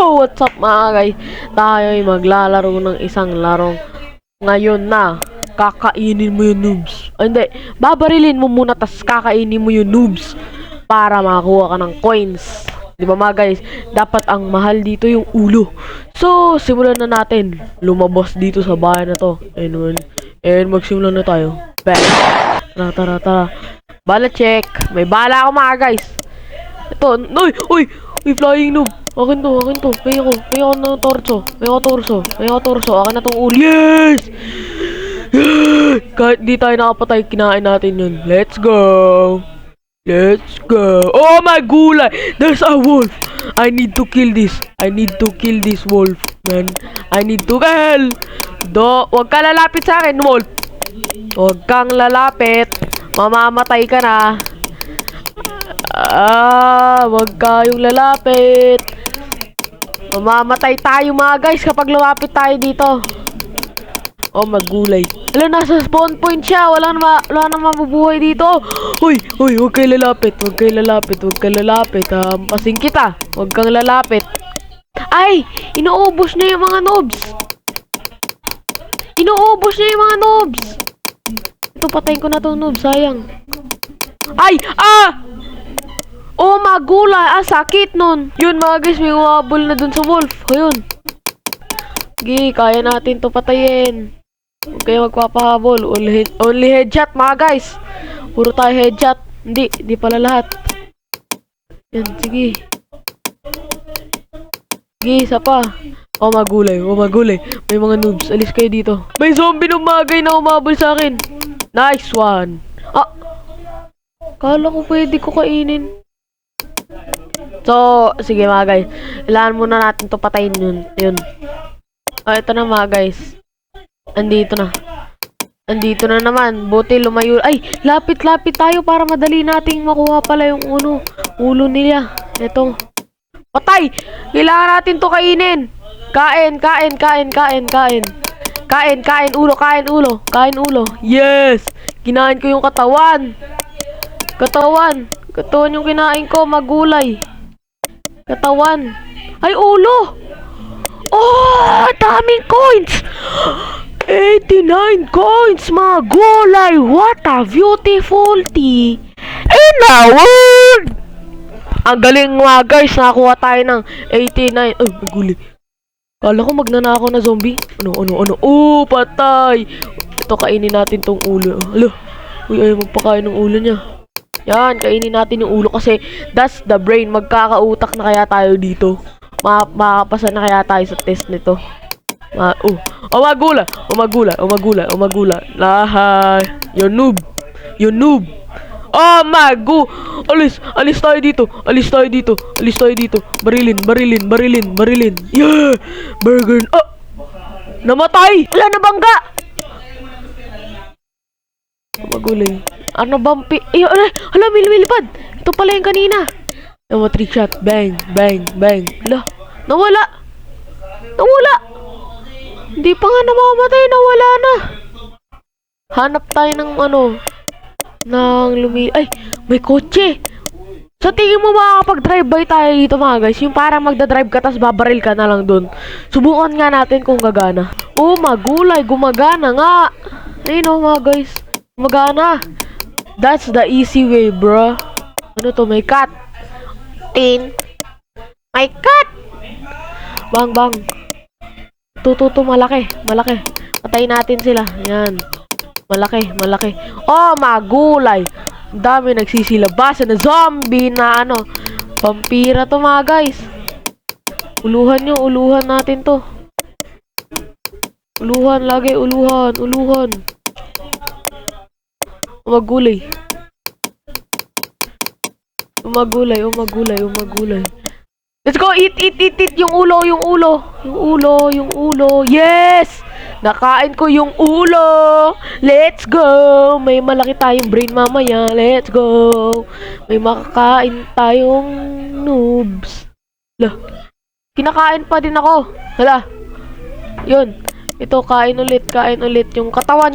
Yo! What's up mga guys? Tayo'y maglalaro ng isang larong ngayon na kakainin mo yung noobs. Ay, hindi. Babarilin mo muna tas kakainin mo yung noobs para makakuha ka ng coins. Di ba mga guys? Dapat ang mahal dito yung ulo. So, simulan na natin. Lumabas dito sa bahay na to. And magsimulan na tayo. Back. Tara. Bala check. May bala ako mga guys. Ito. Uy! Uy, flying noob. Akin to. May ako ng torso. May ako torso. Akin na tong ulo. Yes! Kahit di tayo nakapatay, kinain natin yun. Let's go. Oh my gulay! There's a wolf. I need to kill this wolf, man. I need to kill. Wag ka lalapit sa akin, wolf. Wag kang lalapit. Mamamatay ka na. Wag kayong lalapit. Mamamatay tayo mga guys kapag lumapit tayo dito. Oh, magulay. Hala, nasa spawn point siya. Wala na mabubuhay dito. Hoy, wag kayo lalapit. Pasing kita. Wag kang lalapit. Ay, inuubos niya yung mga noobs. Ito, patayin ko na tong noob, sayang. Ay, oh, magulay. Sakit nun. Yun mga guys, may umabol na dun sa wolf. Ayun. Sige, kaya natin to patayin. Huwag kayo magpapahabol. Only headshot mga guys. Puro tayo headshot. Hindi pala lahat. Yan, sige. Sige, isa pa. Oh, magulay. May mga noobs. Alis kayo dito. May zombie numagay na umabol sa akin. Nice one. Kala ko pwede ko kainin. So, sige mga guys. Kailangan muna natin to patayin yun. Ito na mga guys. Andito na naman. Buti lumayo. Ay, lapit tayo para madali nating makuha pala yung ulo nila. Ito. Patay! Kailangan natin to kainin. Kain. Kain ulo. Yes! Kinain ko yung katawan yung kinain ko, magulay. Katawan. Ay, ulo! Oh, daming coins! 89 coins, mga gulay! What a beautiful tea in the world! Ang galing mga guys, nakakuha tayo ng 89. Oh, magulay. Kala ko magnanakaw na zombie. Ano? Oh, patay! Ito, kainin natin tong ulo. Hala. Uy, ayaw magpakain ng ulo niya. Yan, kainin natin yung ulo kasi that's the brain. Magkakautak na kaya tayo dito. Makakapasa na kaya tayo sa test nito. Magula. Lahay. You noob. Oh, Alis tayo dito. Barilin. Yeah! Burger. Oh! Namatay! Wala na bangga! Magulay. Ano bang hala, may lumilipad. Ito pala yung kanina. Trick shot. Bang. Hala. Nawala. Hindi pa nga namamatay. Nawala na. Hanap tayo ng ay, may kotse. Sa tingin mo makakapag-drive by tayo dito mga guys? Yung parang magdadrive ka tas babaril ka na lang dun. Subukan nga natin kung gagana. Oh, magulay. Gumagana nga. Ayun mga guys. Gumagana. That's the easy way, bro. Ano to? May cat. May cat. Bang. Malaki. Patayin natin sila. Yan. Malaki. Oh, magulay. Ang dami nagsisilabasan na zombie na vampira to mga guys. Uluhan natin to. Lagi uluhan. Magulay. Let's go, eat. Yung ulo. Yes! Nakain ko yung ulo. Let's go. May malaki tayong brain mamaya. Let's go. May makakain tayong noobs. Hala. Kinakain pa din ako. Hala. Yun. Ito, kain ulit. Yung katawan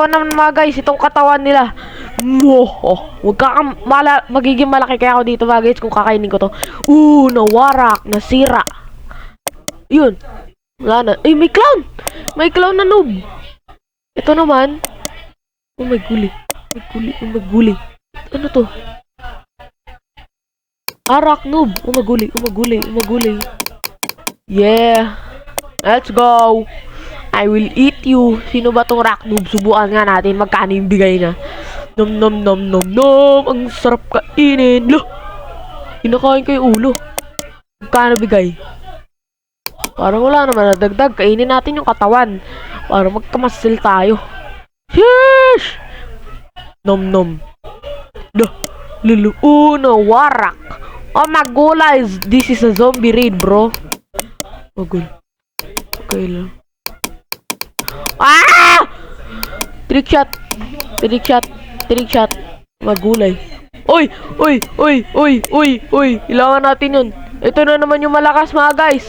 naman mga guys. Itong katawan nila. Huwag ka magiging malaki kaya ako dito mga guys kung kakainin ko to. Nawarak, nasira. Yun. Wala na. Ay, may clown! May clown na noob. Ito naman. Oh my guli. Oh my guli. Ano to? Rock noob. Oh my guli. Yeah. Let's go. I will eat you. Sino ba tong rock noob? Subukan nga natin. Magkano yung bigay na? Nom nom nom nom nom. Ang sarap kainin. Loh. Kinakain ko yung ulo. Magkano bigay? Parang wala naman nadagdag. Kainin natin yung katawan. Para magkamasil tayo. Sheesh! Nom nom. Loh. Lulu. Uno. Warak. Oh my guys. This is a zombie raid, bro. Oh good. Okay lang. Ah! Trick shot. Magulay. Oy! Kailangan natin yun. Ito na naman yung malakas mga guys.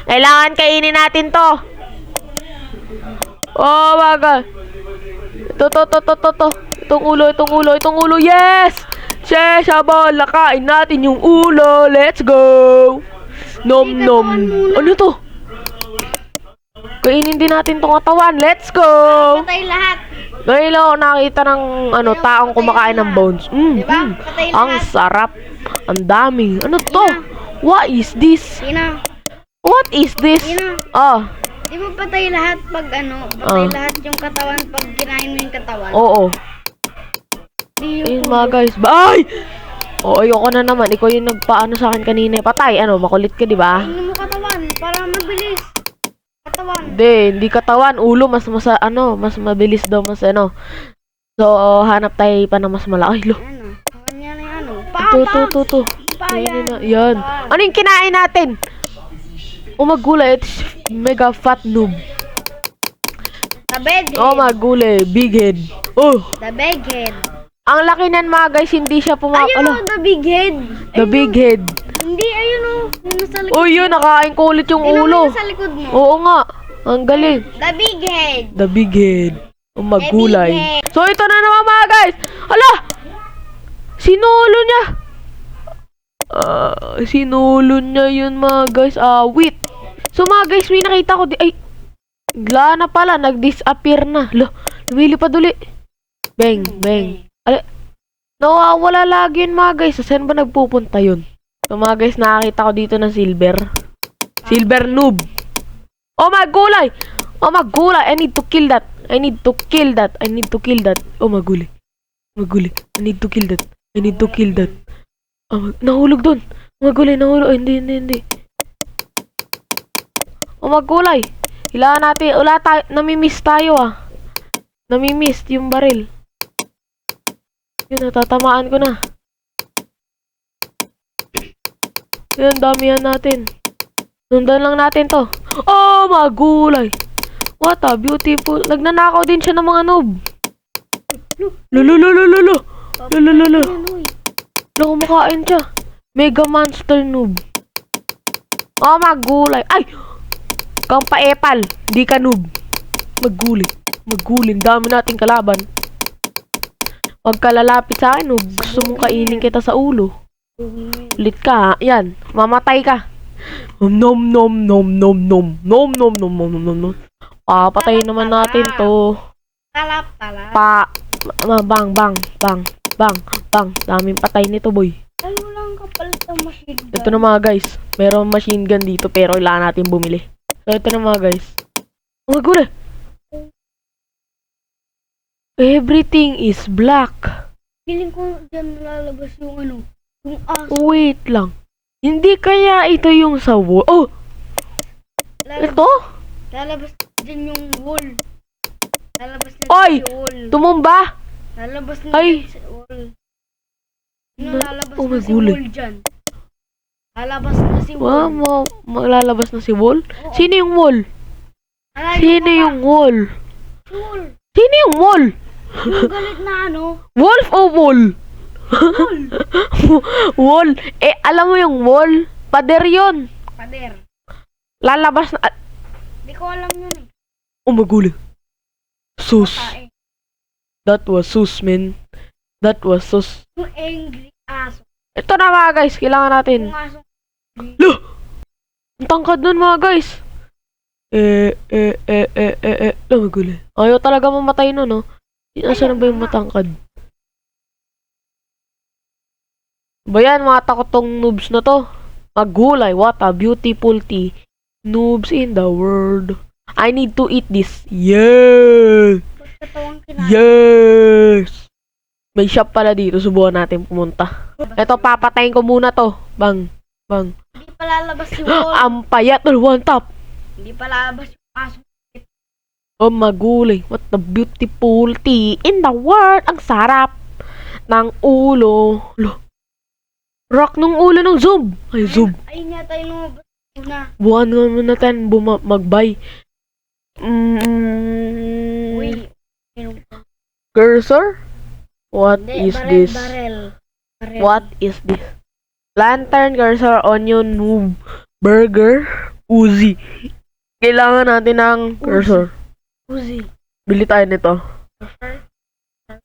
Kailangan kainin natin to. Oh my god. Ito. Itong ulo. Yes! Sesabol. Lakain natin yung ulo. Let's go. Nom nom. Ano to? Kainin din natin tong katawan. Let's go. Patay lahat. Ngayon lang ako nakita ng taong kumakain ng bones. Diba? Patay lahat. Ang sarap. Ang dami. Ano to? What is this? Ina. What is this? Ina. Oh. Di ba patay lahat pag patay lahat yung katawan pag kinain mo yung katawan? Oo. Di yung Ayun mga guys. Ay! Oh, ayoko na naman. Ikaw yung nagpaano sa akin kanina. Patay. Makulit ka, di ba? kainin mo katawan para mabilis. Katawan. Hindi katawan. Ulo. Mas mabilis daw. So, hanap tayo pa na mas malaki. Lo. Ano? Kanya na yan. Ito. Yan. Ano yung kinain natin? Magulay. It's mega fat noob. The big head. Magulay. Big head. Oh. The big head. Ang laki nan mga guys. Hindi siya Ayun the big head. The big head. Hindi, ayun yung nasa likod. Oh, yun. Nakain ko ulit yung ulo. Sa likod mo. Oo nga. Ang galing. The big head. The big head. Magulay. The big head. So, ito na naman mga guys. Ala! Sinulo niya. Sinulo niya yun mga guys. Wait. So mga guys, may nakita ko. Ay, gla na pala. Nag-disappear na. Lumilipad uli. Bang. Ala, nawawala lagi yun mga guys. Saan ba nagpupunta yun? So mga guys, nakakita ko dito ng silver. Silver noob. Oh magulay. I need to kill that. Oh magulay. I need to kill that. Nahulog dun. Magulay. Hindi. Oh magulay. Kailangan natin. Namimiss tayo Namimiss yung baril. Yun, natatamaan ko na. Yun, damihan natin. Sundan lang natin to. Oh, magulay. What a beautiful. Nagnanakaw din siya ng mga noob. Lulululululu. Kumakain siya. Mega monster noob. Oh, magulay. Ay! Kang paepal. Di ka noob. Magulay. Dami nating kalaban. Huwag ka lalapit sa akin, noob. Gusto mong kainin kita sa ulo. Ulit ka, ha? Yan. Mamatay ka. Nom. Patayin naman natin to. Talap. Bang. Daming patay nito, boy. Ano lang kapalit ng machine gun? Ito na mga guys. Merong machine gun dito pero kailangan natin bumili. So, ito na mga guys. Oh my god. Everything is black. Feeling ko dyan lalabas yung yung aso. Wait lang. Hindi kaya ito yung sa wall? Oh! Ito? Lalabas dyan yung wall. Lalabas na Oy! sa wall. Tumumba! Lalabas na Ay! dyan sa wall. Lalabas Oh na my si gulay. wall dyan. Lalabas na si wall. Maglalabas na si wall? Oo. Sino yung wall? Sino yung wall? Wall. Sino yung wall? Yung galit na Wolf o wall? Wall. Wall. Alam mo yung wall? Pader yun. Pader. Lalabas na. Di ko alam yun Oh my god. Sus. Tae. That was sus, man. That was sus. Yung angry aso. Ito na mga guys. Kailangan natin. Yung aso. Loh! Ang tangkad nun mga guys. Magulo. Ayaw talaga mamatay nun, no? Nasaan na ba yung matangkad? Ba yan, mga takotong noobs na to. Magulay, what a beautiful tea. Noobs in the world. I need to eat this. Yeah! Pagkatawang kinain. Yes! May shop pala dito. Subukan natin pumunta. Eto, papatayin ko muna to. Bang. Bang. Hindi pa lalabas yung wall. Ang payat ng one top. Hindi pa lalabas yung aso. Oh, magulay. What a beautiful tea in the world. Ang sarap ng ulo. Rock ng ulo ng zoom. Ay, zoom. Ayun yata yung lumabas una. Buwan naman natin magbay. Uy. Meron pa. Cursor? What Hindi, is barel, this? barel. What is this? Lantern, cursor, onion, noob, burger, Uzi. Kailangan natin ng cursor. Uzi. Bili tayo nito.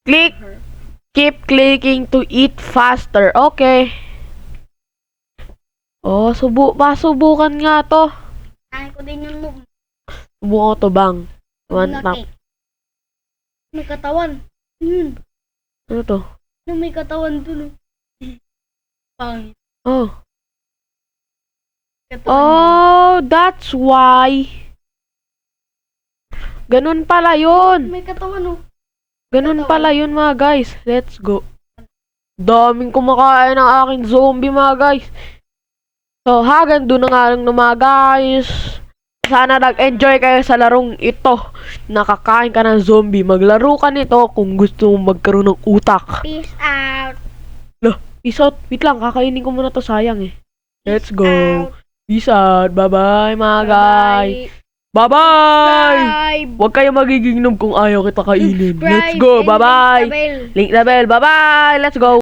Click. Keep clicking to eat faster. Okay. Oh, subukan nga to. Kain ko din yung noob. Subukan ko to, bang. One Na tap. cake. May katawan. Ano to? May katawan dun. Pangit. Oh. Katawan Oh, that's why. Ganun pala yun. May katawan oh. Ganun pala yun mga guys. Let's go. Daming kumakain ng aking zombie mga guys. So hanggang doon na nga lang na mga guys. Sana nag-enjoy kayo sa larong ito. Nakakain ka ng zombie. Maglaro ka nito kung gusto mong magkaroon ng utak. Peace out. Peace out. Wait lang, kakainin ko muna to, sayang eh. Let's go. out. Peace out. Bye-bye mga guys. Bye-bye! Huwag kayo magiging noob kung ayaw kita kainin. Let's go. Bye-bye. Link the bell. Bye-bye. Let's go.